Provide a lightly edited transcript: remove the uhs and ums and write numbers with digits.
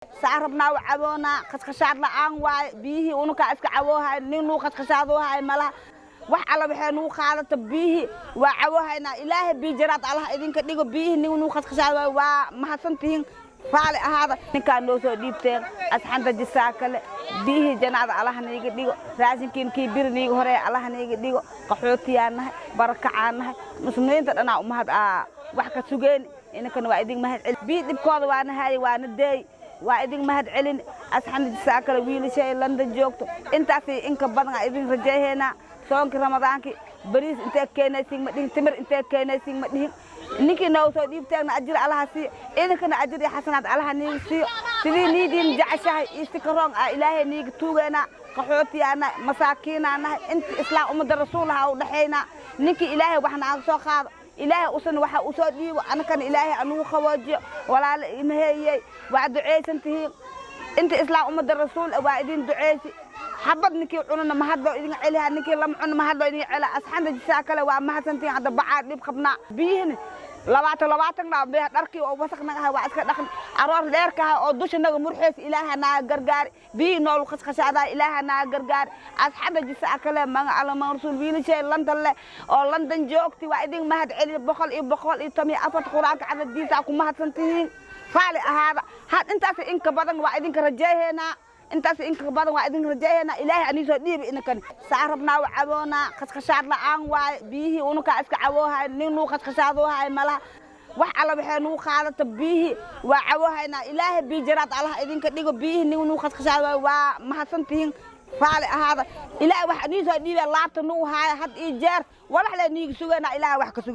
saarabnaa wacaboona qasqashaad la'aan waay biyihi unuka iska caboohay nin uu qasqashaadoohay malaha wax alla waxay nuu qaadata biyihi waa caboohayna ilaahay bi jaraad allah idinka dhigo biyihi nin uu qasqashaad waa mahadsantihiin faali ahaada ninka noo soo dhiibteen asxanta jisaakale biyihi janaada allah niga dhigo raashinkiin kii birniga hore allah niga dhigo qaxootiyaanahay barakacaanahay muslimiinta dhanaa umahad wax ka sugeen inkan waa idin mahad celin biyi dibkooda waana hay waana deey waa idin mahad celin asxanta jisaakale wiilashay London joogto intaas inka badan idin rajeeyna soonki ramadaanki bariis intee keenaysiin ma dhihin timir intee keenaysiin ma dhihin ninkii noo soo dhiibteena ajir Allah si idinkana ajir iyo xasanaad Allah niga siiyo sidii niidin jacashahay istikaroon ilaahay niga tuugeena qaxootiyaana masaakiinaana inta islaam umada rasuulaha u dhaxeena ninkii ilaahay waxna aan soo qaado ilaahay usan waxa u soo dhiibo anakana ilaahay anu khawaajiyo walaal imaheeyay waa duceysantihiin inta islaam umada rasuul waa idin duceysi حبض نكي عنا ما هذا إذا عليها نكي لم عنا ما هذا إذا على أصحاب الجساكلة وما هسنتين هذا بعد لب خبنا بيهن لواتنا به دركي أو وسخنا وعسك دخل أروح ليركها أو دوش نجا مرحس إلهنا جرجار بينو الخشخش هذا إلهنا جرجار أصحاب الجساكلة ما على ما رسول بين شيء لندن أو لندن جوكتي وإذا ما هاد علي بخل إتمي أفت خراك على الدين تاكم ما هسنتين فعل هذا أنت في إنك بدن وإذا كرجيهنا intaas in ka badan waa idin rajeeyna ilaahay ani soo dhiib inakan saarabnaa wacaboona qasqashaad la'aan waay biyihi unuka iska caboohay nin uu qasqashaadoohay malaha wax alla waxay nuu qaadata biyihi waa caboohayna ilaahay bi jaraad allah idinka dhigo biyihi nin uu qasqashaad waa mahadsantihiin faali ahaada ilaahay wax ani soo dhiibay laabta nuu haay had ii jeer walax la niga sugeena ilaahay wax ka